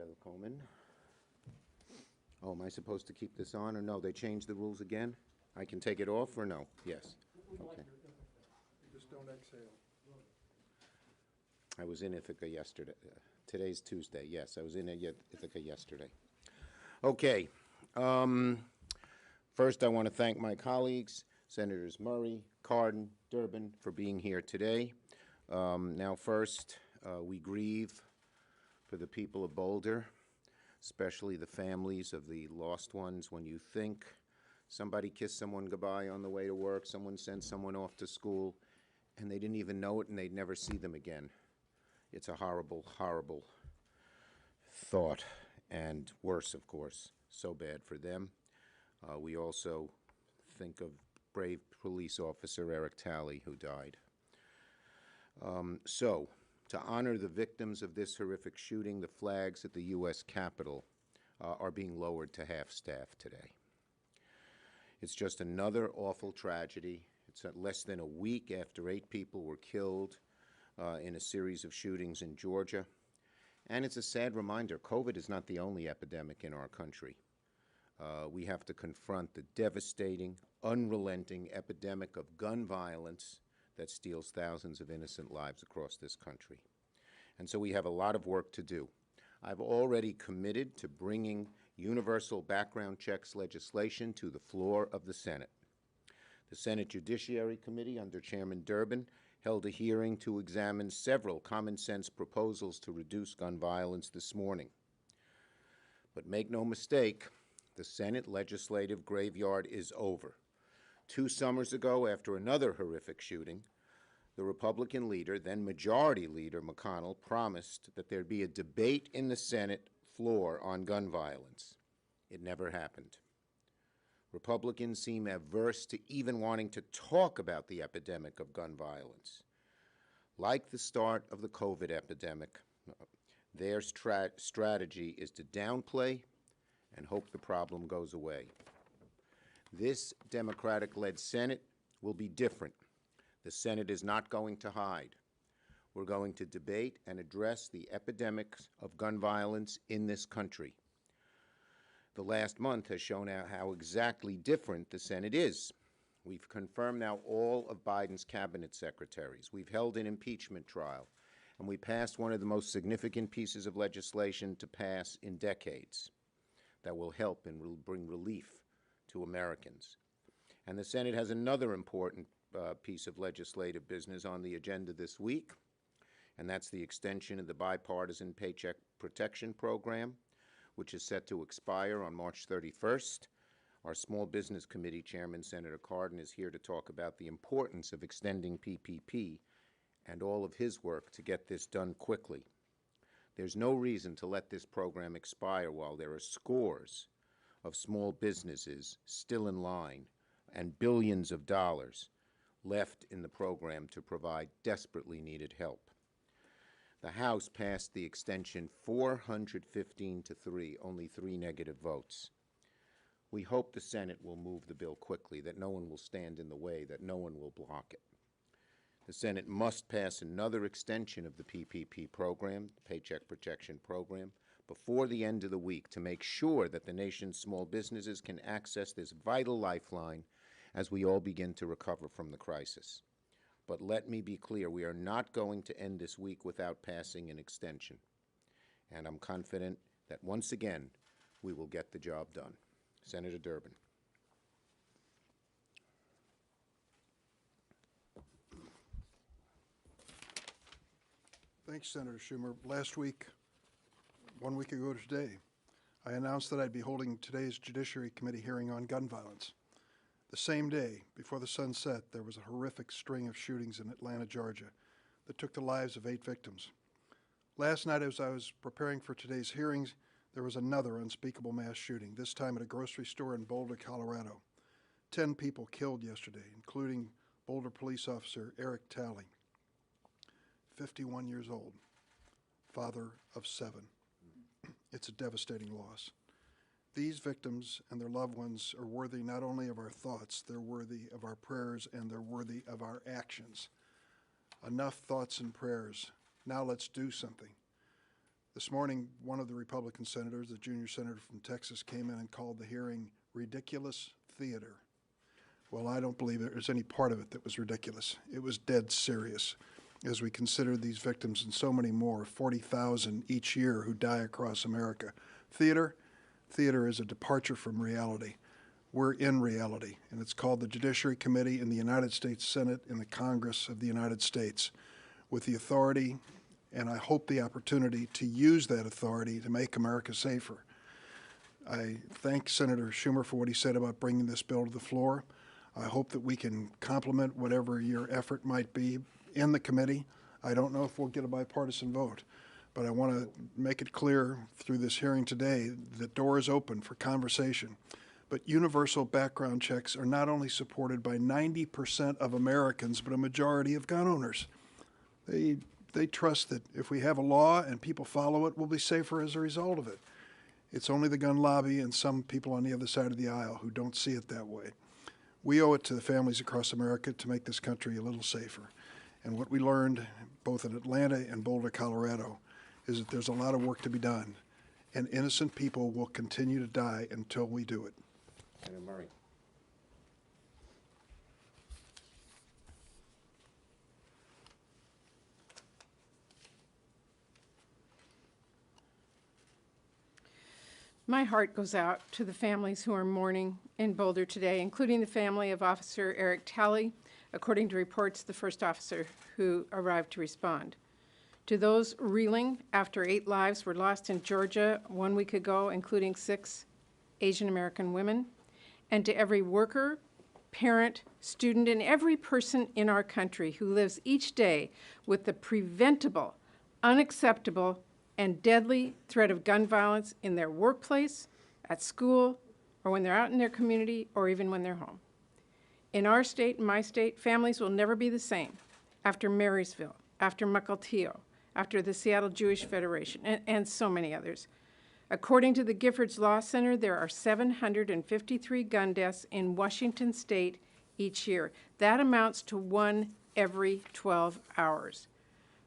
Welcome. Oh, am I supposed to keep this on or no? They changed the rules again? I can take it off or no? Yes. Okay. Just don't exhale. I was in Ithaca yesterday. Today's Tuesday. Yes, I was in Ithaca yesterday. Okay. First, I want to thank my colleagues, Senators Murray, Cardin, Durbin, for being here today. Now, first, we grieve for the people of Boulder, especially the families of the lost ones. When you think somebody kissed someone goodbye on the way to work, someone sent someone off to school, and they didn't even know it and they'd never see them again. It's a horrible, horrible thought, and worse, of course, so bad for them. We also think of brave police officer Eric Talley, who died. So, to honor the victims of this horrific shooting, the flags at the U.S. Capitol are being lowered to half-staff today. It's just another awful tragedy. It's less than a week after 8 people were killed in a series of shootings in Georgia. And it's a sad reminder, COVID is not the only epidemic in our country. We have to confront the devastating, unrelenting epidemic of gun violence that steals thousands of innocent lives across this country. And so we have a lot of work to do. I've already committed to bringing universal background checks legislation to the floor of the Senate. The Senate Judiciary Committee, under Chairman Durbin, held a hearing to examine several common-sense proposals to reduce gun violence this morning. But make no mistake, the Senate legislative graveyard is over. 2 summers ago, after another horrific shooting, the Republican leader, then Majority Leader McConnell, promised that there'd be a debate in the Senate floor on gun violence. It never happened. Republicans seem averse to even wanting to talk about the epidemic of gun violence. Like the start of the COVID epidemic, their strategy is to downplay and hope the problem goes away. This Democratic-led Senate will be different. The Senate is not going to hide. We're going to debate and address the epidemics of gun violence in this country. The last month has shown how exactly different the Senate is. We've confirmed now all of Biden's cabinet secretaries. We've held an impeachment trial, and we passed one of the most significant pieces of legislation to pass in decades that will help and will bring relief to Americans. And the Senate has another important piece of legislative business on the agenda this week, and that's the extension of the bipartisan Paycheck Protection Program, which is set to expire on March 31st. Our Small Business Committee Chairman, Senator Cardin, is here to talk about the importance of extending PPP and all of his work to get this done quickly. There's no reason to let this program expire while there are scores of small businesses still in line and billions of dollars left in the program to provide desperately needed help. The House passed the extension 415 to 3, only 3 negative votes. We hope the Senate will move the bill quickly, that no one will stand in the way, that no one will block it. The Senate must pass another extension of the PPP program, the Paycheck Protection Program, before the end of the week to make sure that the nation's small businesses can access this vital lifeline as we all begin to recover from the crisis. But let me be clear, we are not going to end this week without passing an extension. And I'm confident that once again, we will get the job done. Senator Durbin. Thanks, Senator Schumer. Last week, 1 week ago today, I announced that I'd be holding today's Judiciary Committee hearing on gun violence. The same day, before the sun set, there was a horrific string of shootings in Atlanta, Georgia, that took the lives of 8 victims. Last night, as I was preparing for today's hearings, there was another unspeakable mass shooting, this time at a grocery store in Boulder, Colorado. 10 people killed yesterday, including Boulder police officer Eric Talley, 51 years old, father of 7. It's a devastating loss. These victims and their loved ones are worthy not only of our thoughts, they're worthy of our prayers, and they're worthy of our actions. Enough thoughts and prayers. Now let's do something. This morning, one of the Republican senators, the junior senator from Texas, came in and called the hearing ridiculous theater. Well, I don't believe there's any part of it that was ridiculous. It was dead serious as we consider these victims and so many more, 40,000 each year who die across America. Theater is a departure from reality. We're in reality, and it's called the Judiciary Committee in the United States Senate in the Congress of the United States, with the authority, and I hope the opportunity, to use that authority to make America safer. I thank Senator Schumer for what he said about bringing this bill to the floor. I hope that we can complement whatever your effort might be in the committee. I don't know if we'll get a bipartisan vote, but I want to make it clear through this hearing today that the door is open for conversation. But universal background checks are not only supported by 90% of Americans, but a majority of gun owners. They trust that if we have a law and people follow it, we'll be safer as a result of it. It's only the gun lobby and some people on the other side of the aisle who don't see it that way. We owe it to the families across America to make this country a little safer. And what we learned both in Atlanta and Boulder, Colorado, is that there's a lot of work to be done, and innocent people will continue to die until we do it. Senator Murray. My heart goes out to the families who are mourning in Boulder today, including the family of Officer Eric Talley, according to reports, the first officer who arrived to respond. To those reeling after 8 lives were lost in Georgia 1 week ago, including 6 Asian American women, and to every worker, parent, student, and every person in our country who lives each day with the preventable, unacceptable, and deadly threat of gun violence in their workplace, at school, or when they're out in their community, or even when they're home. In our state, in my state, families will never be the same after Marysville, after Mukilteo, after the Seattle Jewish Federation, and so many others. According to the Giffords Law Center, there are 753 gun deaths in Washington state each year. That amounts to 1 every 12 hours.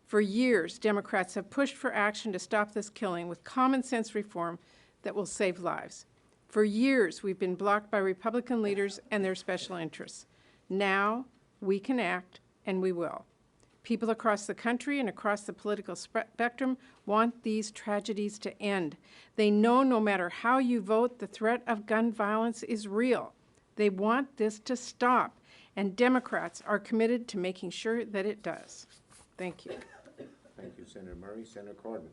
For years, Democrats have pushed for action to stop this killing with common sense reform that will save lives. For years, we've been blocked by Republican leaders and their special interests. Now, we can act, and we will. People across the country and across the political spectrum want these tragedies to end. They know no matter how you vote, the threat of gun violence is real. They want this to stop, and Democrats are committed to making sure that it does. Thank you. Thank you, Senator Murray. Senator Cardin.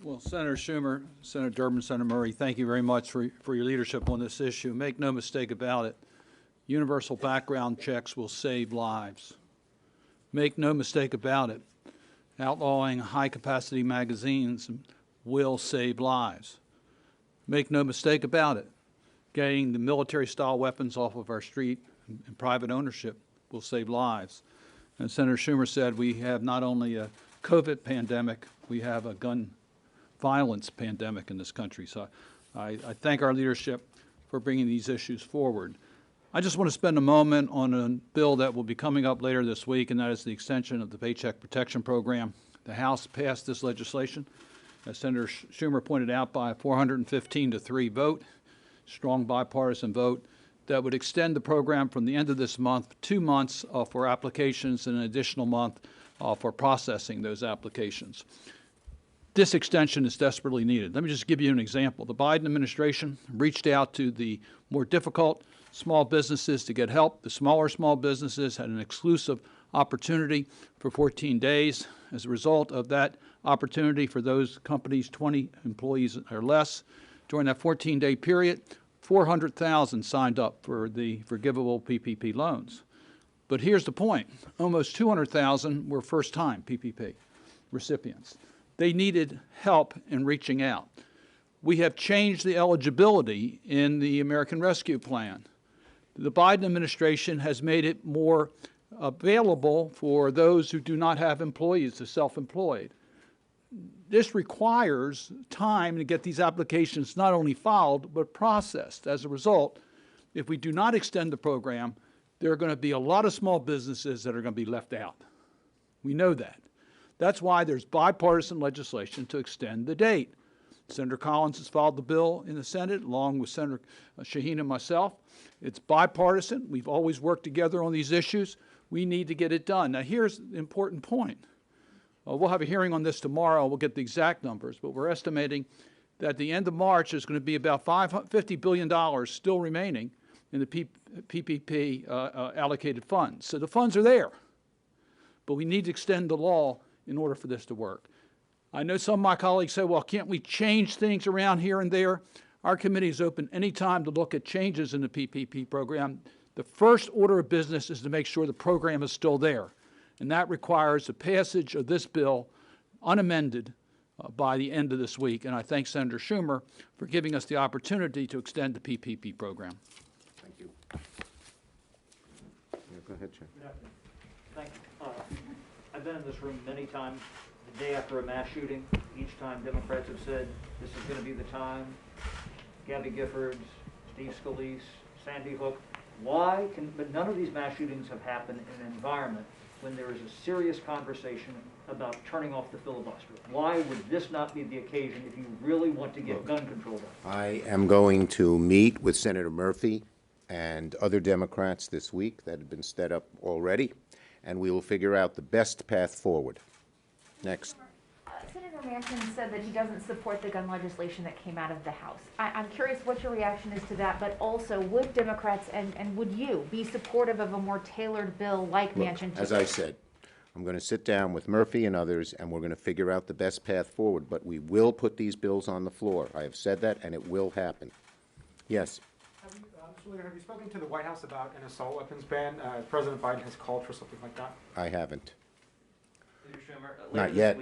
Well, Senator Schumer, Senator Durbin, Senator Murray, thank you very much for your leadership on this issue. Make no mistake about it, universal background checks will save lives. Make no mistake about it, outlawing high-capacity magazines will save lives. Make no mistake about it, getting the military-style weapons off of our street and private ownership will save lives. And Senator Schumer said we have not only a COVID pandemic, we have a gun violence pandemic in this country. So I thank our leadership for bringing these issues forward. I just want to spend a moment on a bill that will be coming up later this week, and that is the extension of the Paycheck Protection Program. The House passed this legislation, as Senator Schumer pointed out, by a 415-3 vote, strong bipartisan vote, that would extend the program from the end of this month, 2 months for applications and an additional month for processing those applications. This extension is desperately needed. Let me just give you an example. The Biden administration reached out to the more difficult small businesses to get help. The smaller small businesses had an exclusive opportunity for 14 days. As a result of that opportunity for those companies, 20 employees or less, during that 14-day period, 400,000 signed up for the forgivable PPP loans. But here's the point. Almost 200,000 were first-time PPP recipients. They needed help in reaching out. We have changed the eligibility in the American Rescue Plan. The Biden administration has made it more available for those who do not have employees, the self-employed. This requires time to get these applications not only filed, but processed. As a result, if we do not extend the program, there are going to be a lot of small businesses that are going to be left out. We know that. That's why there's bipartisan legislation to extend the date. Senator Collins has filed the bill in the Senate along with Senator Shaheen and myself. It's bipartisan. We've always worked together on these issues. We need to get it done. Now, here's the important point. We'll have a hearing on this tomorrow. We'll get the exact numbers, but we're estimating that at the end of March, there's going to be about $50 billion still remaining in the PPP allocated funds. So the funds are there, but we need to extend the law in order for this to work. I know some of my colleagues say, well, can't we change things around here and there? Our committee is open any time to look at changes in the PPP program. The first order of business is to make sure the program is still there, and that requires the passage of this bill unamended by the end of this week. And I thank Senator Schumer for giving us the opportunity to extend the PPP program. Thank you. Yeah, go ahead, Chair. Good afternoon. Thank you. I've been in this room many times, the day after a mass shooting. Each time Democrats have said, this is going to be the time. Gabby Giffords, Steve Scalise, Sandy Hook. But none of these mass shootings have happened in an environment when there is a serious conversation about turning off the filibuster. Why would this not be the occasion if you really want to get gun control done? I am going to meet with Senator Murphy and other Democrats this week that have been set up already, and we will figure out the best path forward. Next. Senator Manchin said that he doesn't support the gun legislation that came out of the House. I'm curious what your reaction is to that, but also would Democrats and would you be supportive of a more tailored bill like Manchin? As I said, I'm going to sit down with Murphy and others, and we're going to figure out the best path forward, but we will put these bills on the floor. I have said that, and it will happen. Yes. Have you spoken to the White House about an assault weapons ban? President Biden has called for something like that. I haven't. Senator Schumer, Not yet.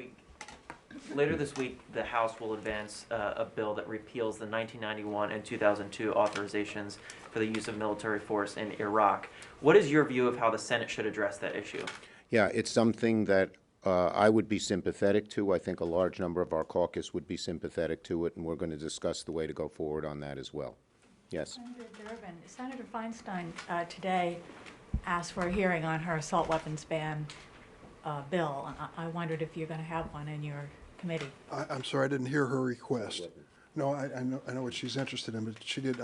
Later this week, the House will advance a bill that repeals the 1991 and 2002 authorizations for the use of military force in Iraq. What is your view of how the Senate should address that issue? Yeah, it's something that I would be sympathetic to. I think a large number of our caucus would be sympathetic to it, and we're going to discuss the way to go forward on that as well. Yes. Senator Durbin, Senator Feinstein today asked for a hearing on her assault weapons ban bill. I wondered if you're going to have one in your committee. I'm sorry, I didn't hear her request. No, I know what she's interested in, but she did,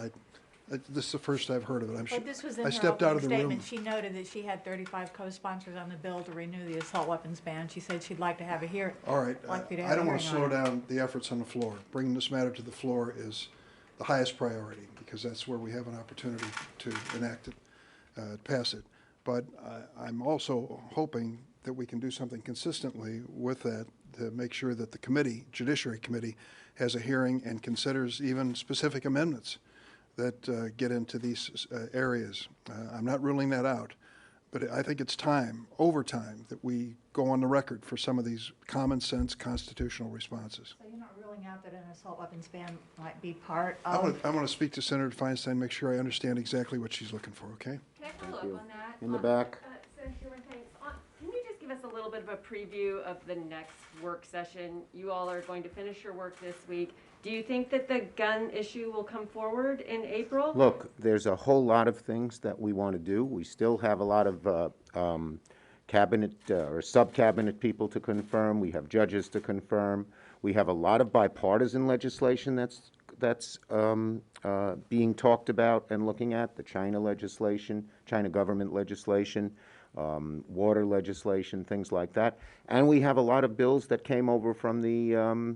this is the first I've heard of it. But this was in I her stepped out of opening the room. statement. She noted that she had 35 co-sponsors on the bill to renew the assault weapons ban. She said she'd like to have a hearing. All right, I don't want to slow on it. down the efforts on the floor. Bringing this matter to the floor is the highest priority, because that's where we have an opportunity to enact it, pass it. But I'm also hoping that we can do something consistently with that to make sure that the committee, Judiciary Committee, has a hearing and considers even specific amendments that get into these areas. I'm not ruling that out, but I think it's time, over time, that we go on the record for some of these common sense constitutional responses. So you're not ruling out that an assault weapons ban might be part of... I want to speak to Senator Feinstein, make sure I understand exactly what she's looking for, okay? Can I follow up on that? In the back. Senator Schumer, thanks. Can you just give us a little bit of a preview of the next work session? You all are going to finish your work this week. Do you think that the gun issue will come forward in April? Look, there's a whole lot of things that we want to do. We still have a lot of cabinet or sub-cabinet people to confirm. We have judges to confirm. We have a lot of bipartisan legislation that's being talked about and looking at, the China legislation, China government legislation, water legislation, things like that. And we have a lot of bills that came over from the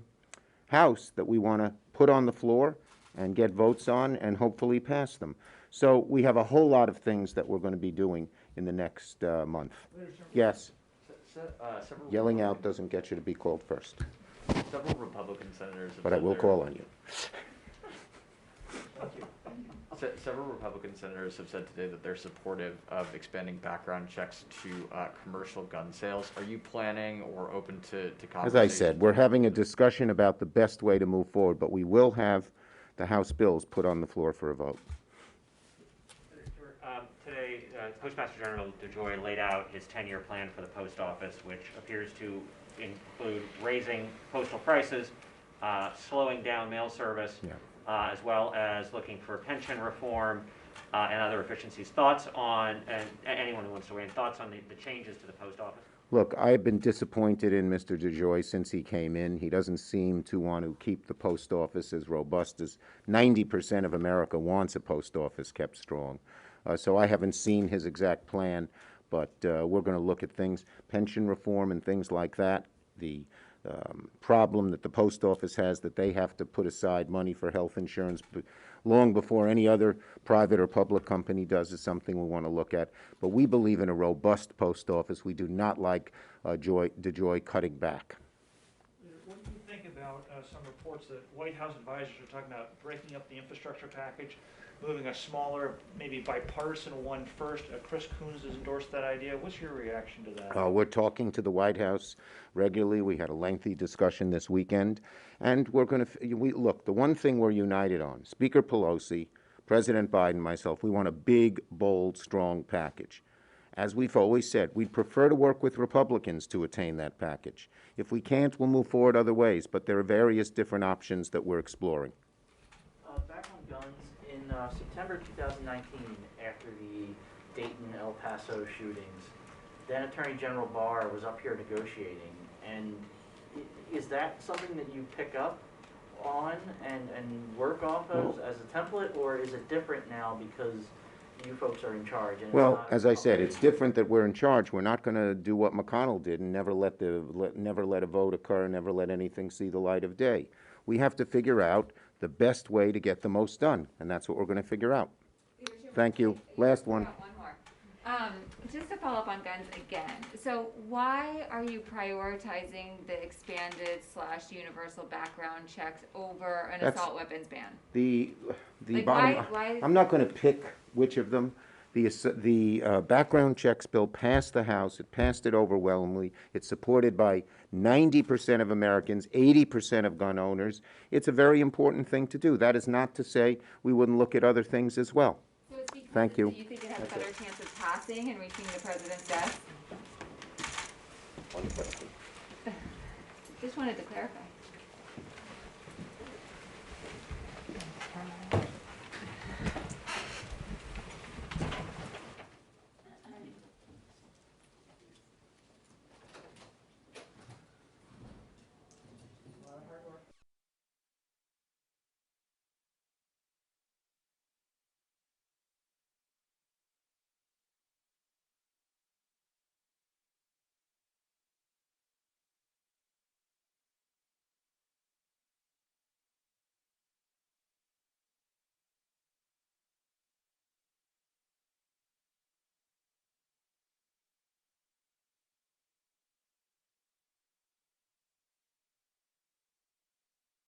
House that we want to put on the floor and get votes on and hopefully pass them. So we have a whole lot of things that we're going to be doing in the next month. Yes. Yelling out doesn't get you to be called first. Several Republican senators have But I said will they're- call on you. Several Republican senators have said today that they're supportive of expanding background checks to commercial gun sales. Are you planning or open to conversations? As I said, we're having a discussion about the best way to move forward, but we will have the House bills put on the floor for a vote. Today, Postmaster General DeJoy laid out his 10-year plan for the post office, which appears to include raising postal prices, slowing down mail service, as well as looking for pension reform, and other efficiencies. Thoughts on, and anyone who wants to weigh in, thoughts on the changes to the post office? Look, I've been disappointed in Mr. DeJoy since he came in. He doesn't seem to want to keep the post office as robust as 90% of America wants a post office kept strong. So I haven't seen his exact plan, but we're going to look at things, pension reform and things like that. The problem that the post office has that they have to put aside money for health insurance long before any other private or public company does is something we want to look at. But we believe in a robust post office. We do not like DeJoy cutting back. What do you think about some reports that White House advisors are talking about breaking up the infrastructure package, moving a smaller, maybe bipartisan one first? Chris Coons has endorsed that idea. What's your reaction to that? We're talking to the White House regularly. We had a lengthy discussion this weekend. And we're going to, look, the one thing we're united on, Speaker Pelosi, President Biden, myself, we want a big, bold, strong package. As we've always said, we'd prefer to work with Republicans to attain that package. If we can't, we'll move forward other ways. But there are various different options that we're exploring. Back on guns, in September 2019, after the Dayton, El Paso shootings, then Attorney General Barr was up here negotiating. And is that something that you pick up on and work off of as a template, or is it different now because you folks are in charge? And Well, as I said, it's different that we're in charge. We're not going to do what McConnell did and never let a vote occur, never let anything see the light of day. We have to figure out the best way to get the most done, and that's what we're going to figure out. Thank you. Last one. One more. Just to follow up on guns again. So why are you prioritizing the expanded / universal background checks over an assault weapons ban? The Like, bottom. why- I'm not going to pick which of them. The background checks bill passed the House. It passed it overwhelmingly. It's supported by 90% of Americans, 80% of gun owners. It's a very important thing to do. That is not to say we wouldn't look at other things as well. So it's because Thank you. You think it has a better chance of passing and reaching the president's desk? One question. Just wanted to clarify.